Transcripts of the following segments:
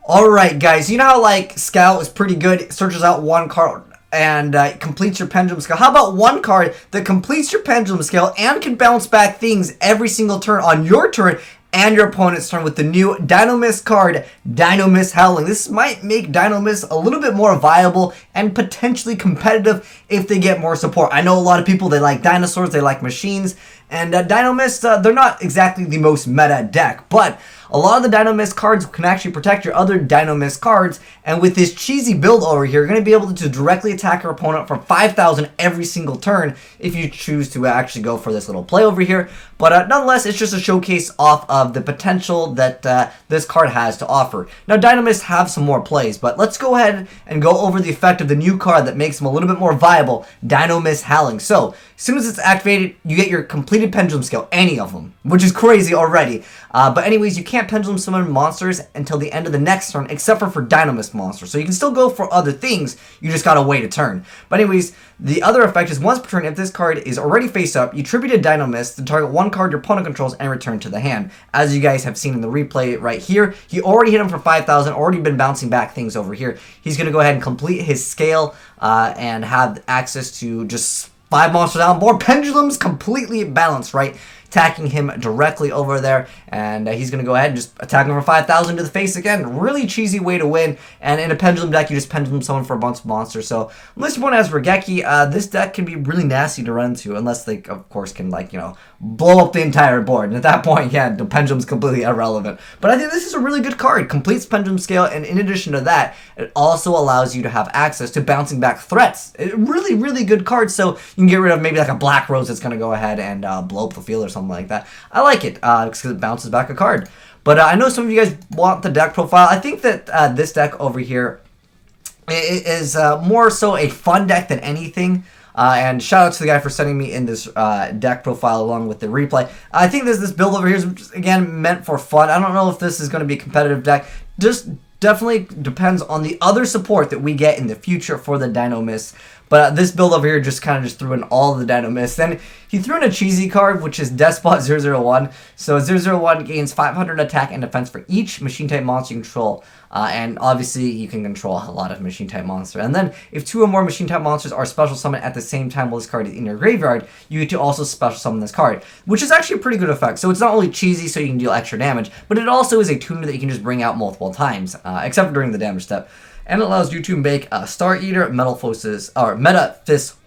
Alright guys, you know how like Scout is pretty good, it searches out one card and completes your pendulum scale. How about one card that completes your pendulum scale and can bounce back things every single turn on your turn and your opponent's turn with the new Dinomist card, Dinomist Howling. This might make Dinomist a little bit more viable and potentially competitive if they get more support. I know a lot of people, they like dinosaurs, they like machines, and Dinomist, they're not exactly the most meta deck, but a lot of the Dinomist cards can actually protect your other Dinomist cards, and with this cheesy build over here, you're going to be able to directly attack your opponent for 5,000 every single turn if you choose to actually go for this little play over here. But nonetheless, it's just a showcase off of the potential that this card has to offer. Now, Dinomist have some more plays, but let's go ahead and go over the effect of the new card that makes them a little bit more viable, Dinomist Howling. So, as soon as it's activated, you get your completed pendulum scale, any of them, which is crazy already. But anyways, you can't pendulum summon monsters until the end of the next turn, except for Dinomist monsters. So you can still go for other things, you just gotta wait a turn. But anyways, the other effect is once per turn, if this card is already face up, you tribute a Dinomist to target one card your opponent controls and return to the hand. As you guys have seen in the replay right here, he already hit him for 5,000, already been bouncing back things over here. He's gonna go ahead and complete his scale and have access to just 5 monsters on board. Pendulum's completely balanced, right? Attacking him directly over there, and he's going to go ahead and just attack him for 5,000 to the face again. Really cheesy way to win, and in a Pendulum deck, you just Pendulum summon for a bunch of monsters. So, unless your opponent has Regeki, this deck can be really nasty to run into, unless they, of course, can, like, you know, blow up the entire board. And at that point, yeah, the Pendulum's completely irrelevant. But I think this is a really good card. Completes Pendulum Scale, and in addition to that, it also allows you to have access to bouncing back threats. Really, really good card, so you can get rid of maybe like a Black Rose that's going to go ahead and blow up the field or something like that. I like it because it bounces back a card. But I know some of you guys want the deck profile. I think that this deck over here is more so a fun deck than anything. And shout out to the guy for sending me in this deck profile along with the replay. I think this build over here is, again, meant for fun. I don't know if this is going to be a competitive deck. Just definitely depends on the other support that we get in the future for the Dinomist. But this build over here just kind of just threw in all of the Dinomists. Then he threw in a cheesy card, which is Despot 001. So 001 gains 500 attack and defense for each machine type monster you control. And obviously you can control a lot of machine type monsters. And then if 2 or more machine type monsters are special summoned at the same time while this card is in your graveyard, you get to also special summon this card, which is actually a pretty good effect. So it's not only cheesy so you can deal extra damage, but it also is a tuner that you can just bring out multiple times, except for during the damage step. And it allows you to make Star Eater, Metal Fist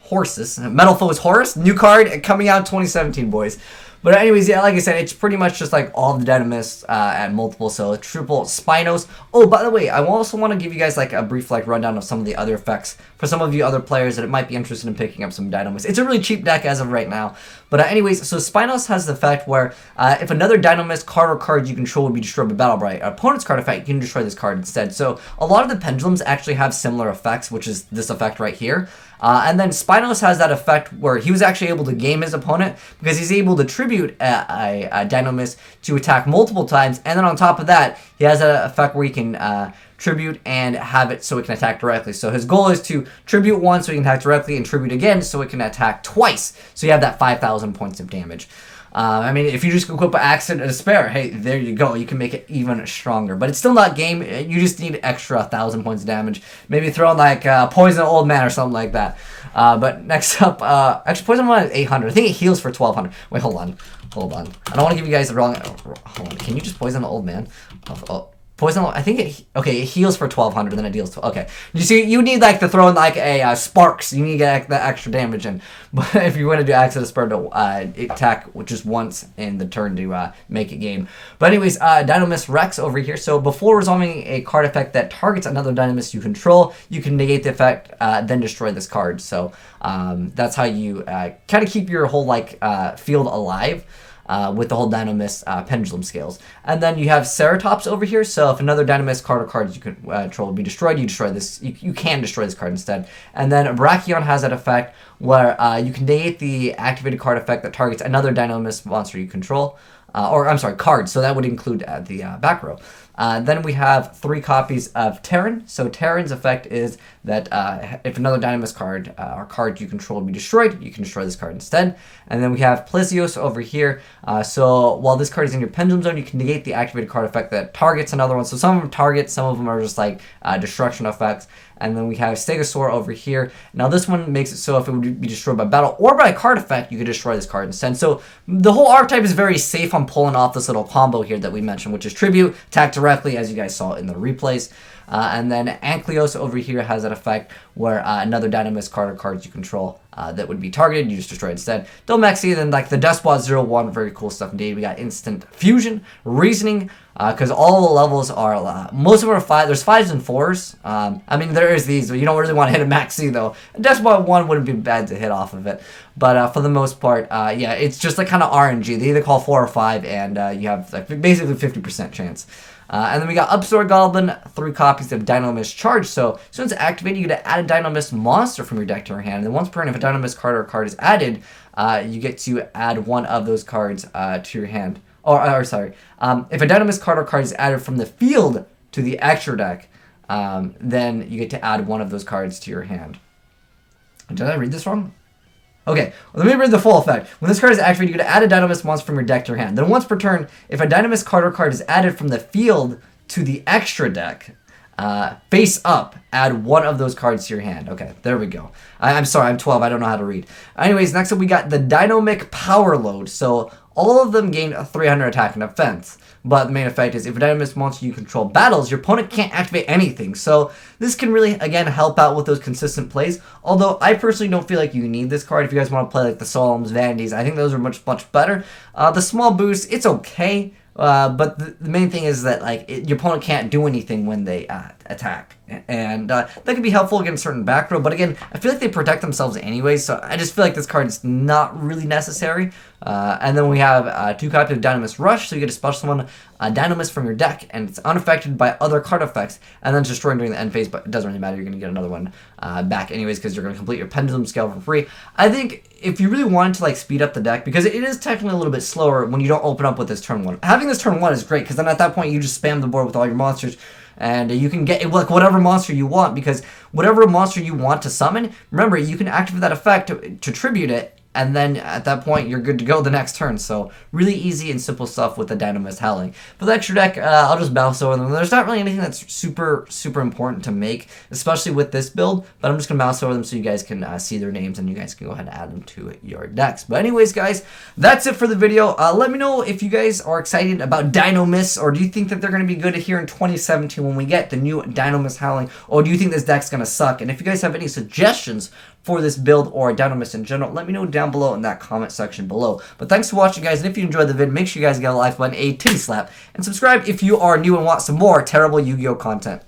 Horus, new card coming out 2017, boys. But anyways, yeah, like I said, it's pretty much just like all the Dinomists at multiple, so triple Spinos. Oh, by the way, I also want to give you guys like a brief like rundown of some of the other effects for some of you other players that might be interested in picking up some Dinomists. It's a really cheap deck as of right now. But anyways, so Spinos has the effect where if another Dinomist card or card you control would be destroyed by Battle Bright, an opponent's card effect, you can destroy this card instead. So a lot of the Pendulums actually have similar effects, which is this effect right here. And then Spinos has that effect where he was actually able to game his opponent because he's able to tribute a Dinomist to attack multiple times. And then on top of that, he has an effect where he can tribute and have it so it can attack directly. So his goal is to tribute once so he can attack directly and tribute again so it can attack twice. So you have that 5,000 points of damage. I mean, if you just equip an Accident and Despair, hey, there you go. You can make it even stronger. But it's still not game. You just need extra 1,000 points of damage. Maybe throw in like Poison Old Man or something like that. But next up, actually Poison Old Man is 800. I think it heals for 1,200. Wait, hold on. I don't want to give you guys the wrong... Hold on. Can you just Poison the Old Man? Poison, I think it heals for 1,200, then it deals to, okay. You see, you need like to throw in like a Sparks, you need to get that extra damage in. But if you want to do Accident Spur to attack just once in the turn to make it game. But anyways, Dinomist Rex over here. So before resolving a card effect that targets another Dinomist you control, you can negate the effect, then destroy this card. So that's how you kind of keep your whole like field alive. With the whole Dinomist Pendulum scales. And then you have Ceratops over here, so if another Dinomist card or cards you control will be destroyed, you destroy this. You can destroy this card instead. And then Brachion has that effect where you can negate the activated card effect that targets another Dinomist monster you control. Or, I'm sorry, cards, so that would include the back row. Then we have 3 copies of Terran. So Terran's effect is that if another Dinomist card or card you control be destroyed, you can destroy this card instead. And then we have Plesioos over here. So while this card is in your Pendulum zone, you can negate the activated card effect that targets another one. So some of them target, some of them are just like destruction effects. And then we have Stegosaur over here. Now this one makes it so if it would be destroyed by battle or by a card effect, you could destroy this card instead. So the whole archetype is very safe on pulling off this little combo here that we mentioned, which is Tribute, attack directly, as you guys saw in the replays. And then Ankylos over here has that effect where another Dinomist card or cards you control that would be targeted, you just destroy instead. Domexi, then like the Despot 01, very cool stuff indeed. We got Instant Fusion, Reasoning, because all the levels are, most of them are 5, there's 5s and 4s. I mean, there is these, but you don't really want to hit a Max C though. Despot 1 wouldn't be bad to hit off of it. But for the most part, yeah, it's just like kind of RNG. They either call 4 or 5, and you have like basically 50% chance. And then we got Upstore Goblin, 3 copies of Dinomist Charge. So as soon as it's activated, you get to add a Dinomist monster from your deck to your hand. And then once per turn, if a Dinomist card or card is added, you get to add one of those cards to your hand. Or sorry, if a Dinomist card or card is added from the field to the extra deck, then you get to add one of those cards to your hand. Did I read this wrong? Okay, well, let me read the full effect. When this card is activated, you get to add a Dinomist monster from your deck to your hand. Then once per turn, if a Dinomist card or card is added from the field to the extra deck, face up, add one of those cards to your hand. Okay, there we go. I'm sorry, I'm 12, I don't know how to read. Anyways, next up we got the Dynamic Power Load. So all of them gain a 300 attack and defense. But the main effect is if a Dinomist monster you control battles, your opponent can't activate anything. So this can really, again, help out with those consistent plays. Although I personally don't feel like you need this card. If you guys want to play like the Solemns, Vanities, I think those are much better. The small boost, it's okay. But the main thing is that like your opponent can't do anything when they attack, and that can be helpful against certain back row. But again, I feel like they protect themselves anyway, so I just feel like this card is not really necessary. And then we have 2 copies of Dinomist Rush, so you get a special summon Dinomist from your deck, and it's unaffected by other card effects, and then it's destroyed during the end phase, but it doesn't really matter, you're going to get another one back anyways, because you're going to complete your Pendulum scale for free. I think if you really wanted to like speed up the deck, because it is technically a little bit slower when you don't open up with this turn 1. Having this turn 1 is great, because then at that point you just spam the board with all your monsters, and you can get like whatever monster you want, because whatever monster you want to summon, remember, you can activate that effect to tribute it, and then at that point you're good to go the next turn. So really easy and simple stuff with the Dinomist Howling. For the extra deck, I'll just bounce over them. There's not really anything that's super important to make, especially with this build, but I'm just gonna bounce over them so you guys can see their names and you guys can go ahead and add them to your decks. But anyways, guys, that's it for the video. Let me know if you guys are excited about Dinomist, or do you think that they're gonna be good here in 2017 when we get the new Dinomist Howling, or do you think this deck's gonna suck? And if you guys have any suggestions for this build or Dinomist in general, let me know down below in that comment section below. But thanks for watching, guys, and if you enjoyed the vid, make sure you guys give a like button, a titty slap, and subscribe if you are new and want some more terrible Yu-Gi-Oh content.